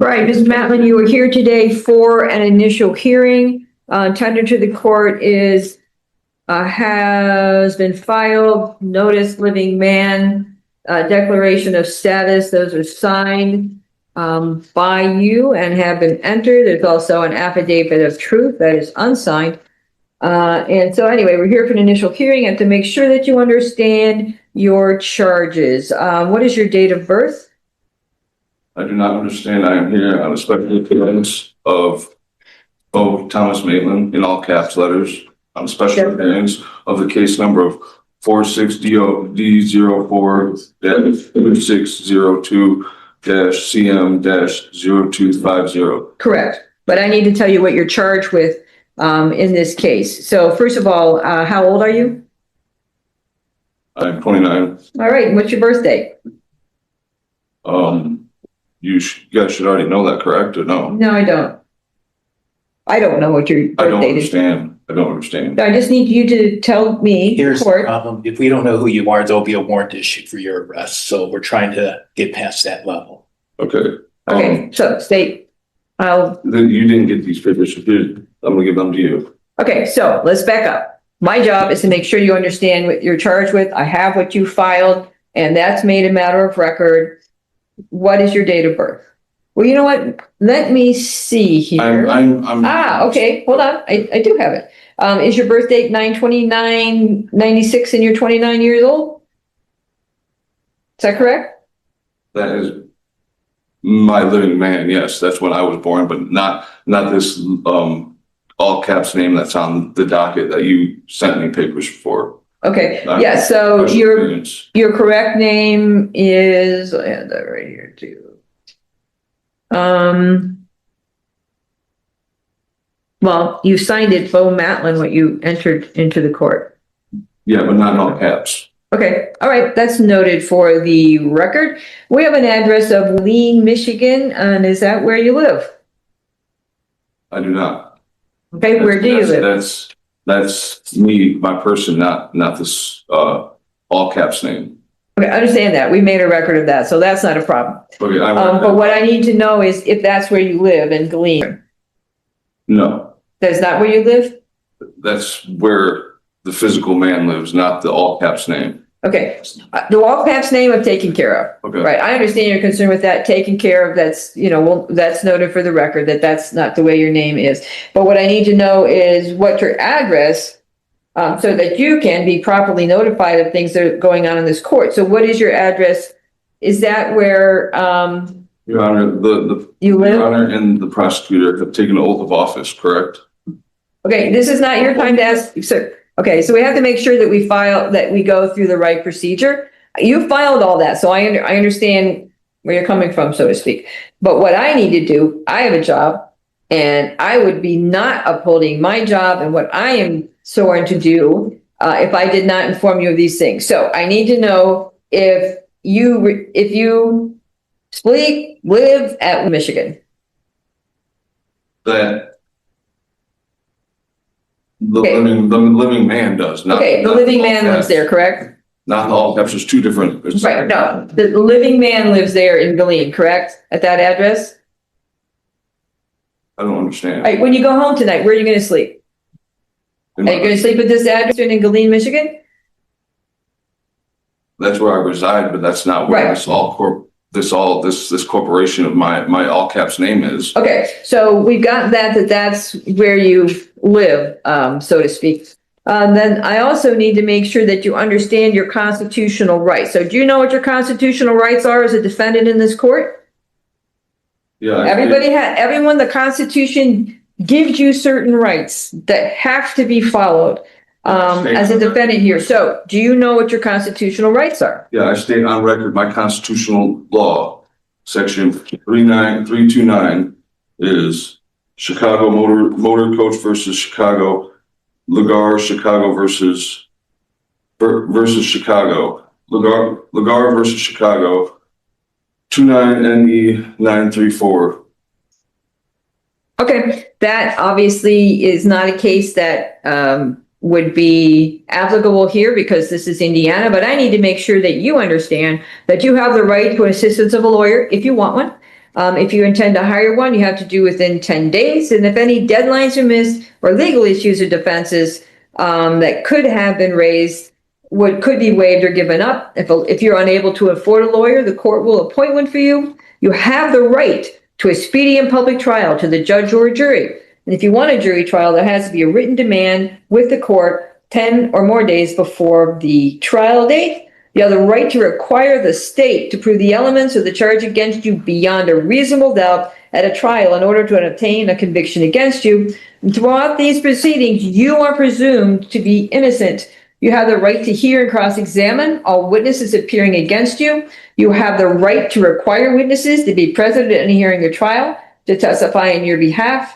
Right, Ms. Matlin, you were here today for an initial hearing. Tender to the court is has been filed, notice living man, declaration of status. Those are signed by you and have been entered. There's also an affidavit of truth that is unsigned. And so anyway, we're here for an initial hearing and to make sure that you understand your charges. What is your date of birth? I do not understand. I am here on a special appearance of Thomas Maitland in all caps letters on special appearance of the case number of 46D04-2602-CM-0250. Correct. But I need to tell you what you're charged with in this case. So first of all, how old are you? I'm 29. All right. What's your birthday? You guys should already know that, correct, or no? No, I don't. I don't know what your birthday is. I don't understand. I just need you to tell me. Here's the problem. If we don't know who you are, there'll be a warrant issued for your arrest. So we're trying to get past that level. Okay. Okay, so state. You didn't get these papers. I'm gonna give them to you. Okay, so let's back up. My job is to make sure you understand what you're charged with. I have what you filed, and that's made a matter of record. What is your date of birth? Well, you know what? Let me see here. Okay. Hold on. I do have it. Is your birth date 9/29/96 and you're 29 years old? Is that correct? That is my living man. Yes, that's when I was born, but not this all caps name that's on the docket that you sent me papers for. Okay. Yeah. So your correct name is, I have that right here too. Well, you signed it, Bo Matlin, what you entered into the court. Yeah, but not in all caps. Okay. All right. That's noted for the record. We have an address of Lean, Michigan. And is that where you live? I do not. Okay. Where do you live? That's me, my person, not this all caps name. Okay, I understand that. We made a record of that, so that's not a problem. Okay, but what I need to know is if that's where you live in Glean. No. That's not where you live? That's where the physical man lives, not the all caps name. Okay, the all caps name I've taken care of. Okay. Right, I understand your concern with that, taken care of. That's, well, that's noted for the record that that's not the way your name is. But what I need to know is what your address, so that you can be properly notified of things that are going on in this court. So what is your address? Is that where Your Honor, you live? Your Honor and the prosecutor have taken an oath of office, correct? Okay, this is not your time to ask, sir. Okay, so we have to make sure that we go through the right procedure. You filed all that, so I understand where you're coming from, so to speak. But what I need to do, I have a job, and I would be not upholding my job and what I am sworn to do if I did not inform you of these things. So I need to know if you live at Michigan. That the living man does not. Okay, the living man lives there, correct? Not the all caps. There's two different. Right. No, the living man lives there in Glean, correct? At that address. I don't understand. All right. When you go home tonight, where are you going to sleep? Are you going to sleep at this address in Glean, Michigan? That's where I reside, but that's not where this corporation of my all caps name is. Okay, so we've got that's where you live, so to speak. Then I also need to make sure that you understand your constitutional rights. So do you know what your constitutional rights are as a defendant in this court? Yeah. Everyone, the Constitution gives you certain rights that have to be followed as a defendant here. So do you know what your constitutional rights are? Yeah, I state on record my constitutional law, section 329 is Chicago Motor Coach versus Chicago, Lagar Chicago versus Chicago, Lagar versus Chicago, 29NE934. Okay, that obviously is not a case that would be applicable here because this is Indiana, but I need to make sure that you understand that you have the right to assistance of a lawyer if you want one. If you intend to hire one, you have to do within 10 days. And if any deadlines are missed or legal issues or defenses that could have been raised could be waived or given up. If you're unable to afford a lawyer, the court will appoint one for you. You have the right to a speedy and public trial to the judge or jury. And if you want a jury trial, there has to be a written demand with the court 10 or more days before the trial date. You have the right to require the state to prove the elements of the charge against you beyond a reasonable doubt at a trial in order to obtain a conviction against you. And throughout these proceedings, you are presumed to be innocent. You have the right to hear and cross-examine all witnesses appearing against you. You have the right to require witnesses to be present at any hearing or trial to testify in your behalf.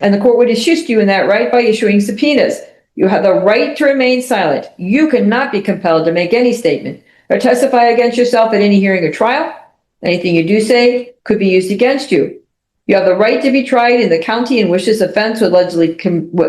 And the court would assist you in that right by issuing subpoenas. You have the right to remain silent. You cannot be compelled to make any statement or testify against yourself at any hearing or trial. Anything you do say could be used against you. You have the right to be tried in the county in which this offense allegedly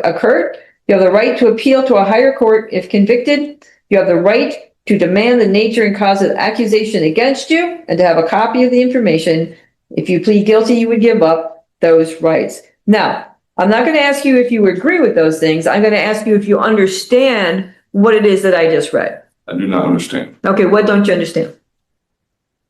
occurred. You have the right to appeal to a higher court if convicted. You have the right to demand the nature and cause of accusation against you and to have a copy of the information. If you plead guilty, you would give up those rights. Now, I'm not going to ask you if you agree with those things. I'm going to ask you if you understand what it is that I just read. I do not understand. Okay, what don't you understand?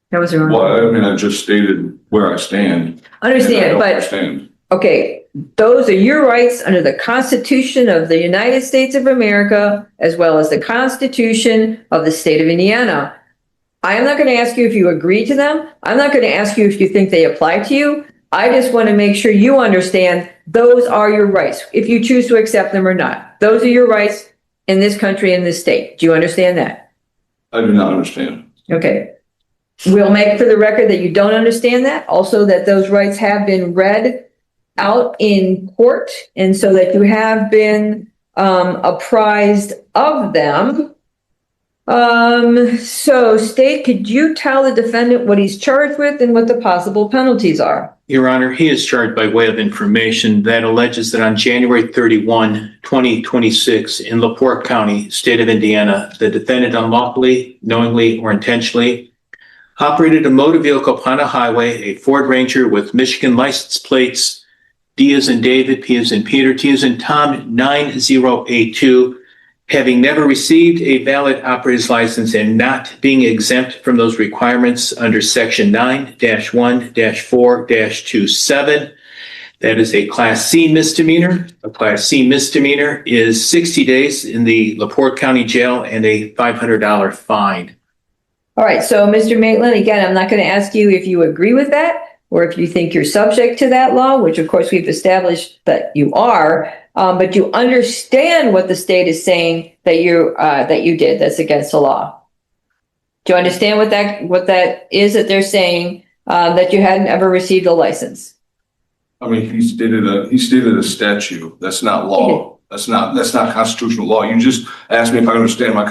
That was wrong. Well, I mean, I just stated where I stand. Understand, but Understand. okay, those are your rights under the Constitution of the United States of America, as well as the Constitution of the state of Indiana. I am not going to ask you if you agree to them. I'm not going to ask you if you think they apply to you. I just want to make sure you understand those are your rights, if you choose to accept them or not. Those are your rights in this country, in this state. Do you understand that? I do not understand. Okay. We'll make for the record that you don't understand that. Also, that those rights have been read out in court, and so that you have been apprised of them. So, State, could you tell the defendant what he's charged with and what the possible penalties are? Your Honor, he is charged by way of information that alleges that on January 31, 2026, in LaPorte County, state of Indiana, the defendant unlawfully, knowingly, or intentionally operated a motor vehicle upon a highway, a Ford Ranger with Michigan license plates D as in David, P as in Peter, T as in Tom, 9082, having never received a valid operator's license and not being exempt from those requirements under Section 9-1-4-27. That is a Class C misdemeanor. A Class C misdemeanor is 60 days in the LaPorte County Jail and a $500 fine. All right, so Mr. Maitland, again, I'm not going to ask you if you agree with that or if you think you're subject to that law, which of course we've established that you are, but you understand what the state is saying that you did that's against the law. Do you understand what that is that they're saying, that you hadn't ever received a license? I mean, he stated a statute. That's not law. That's not constitutional law. You just asked me if I understand my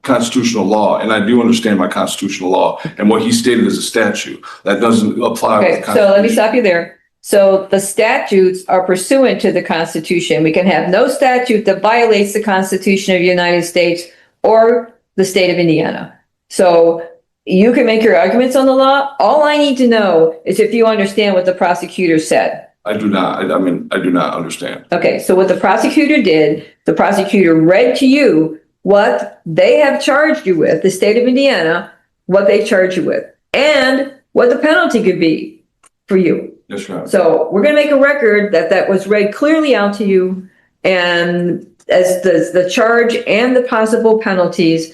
constitutional law, and I do understand my constitutional law. And what he stated is a statute that doesn't apply. Okay, so let me stop you there. So the statutes are pursuant to the Constitution. We can have no statute that violates the Constitution of the United States or the state of Indiana. So you can make your arguments on the law. All I need to know is if you understand what the prosecutor said. I do not. I mean, I do not understand. Okay, so what the prosecutor did, the prosecutor read to you what they have charged you with, the state of Indiana, what they charge you with, and what the penalty could be for you. That's right. So we're going to make a record that was read clearly out to you, and as the charge and the possible penalties,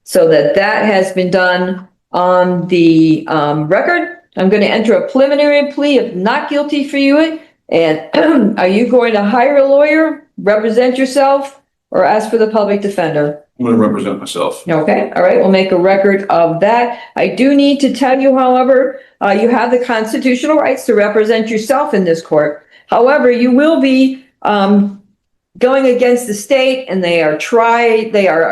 so that has been done on the record. I'm going to enter a preliminary plea of not guilty for you. And are you going to hire a lawyer, represent yourself, or ask for the public defender? I'm going to represent myself. Okay. All right. We'll make a record of that. I do need to tell you, however, you have the constitutional rights to represent yourself in this court. However, you will be going against the state, and they are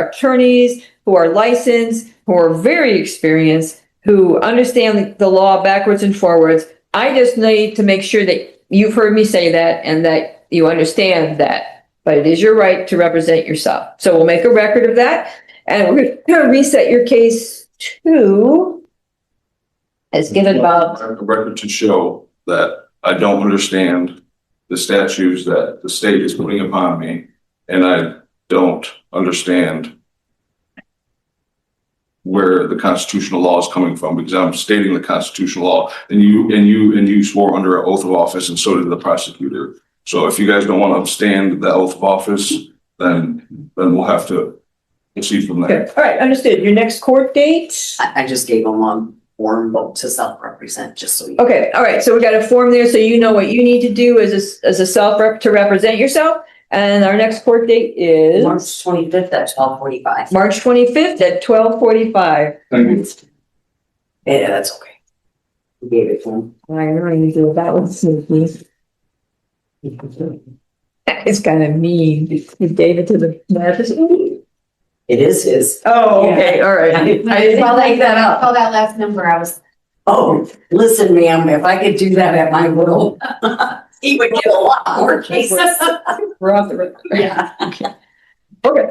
attorneys who are licensed, who are very experienced, who understand the law backwards and forwards. I just need to make sure that you've heard me say that and that you understand that. But it is your right to represent yourself. So we'll make a record of that. And we're going to reset your case to Has given about, A record to show that I don't understand the statutes that the state is putting upon me, and I don't understand where the constitutional law is coming from, because I'm stating the constitutional law, and you swore under an oath of office, and so did the prosecutor. So if you guys don't want to stand the oath of office, then we'll have to proceed from there. okay, all right, understood. Your next court date? I just gave them a form vote to self-represent, just so you. Okay, all right, so we got a form there, so you know what you need to do as a self-rep to represent yourself. And our next court date is March 25th at 12:45. March 25th at 12:45. Thank you. Yeah, that's okay. We gave it to them. I know you do, that was sneaky. It's kind of mean. You gave it to the magistrate. It is his. Oh, okay, all right. I didn't make that up. Call that last number, I was. Oh, listen, ma'am, if I could do that at my will, he would get a lot more cases. We're off the. Yeah. Okay,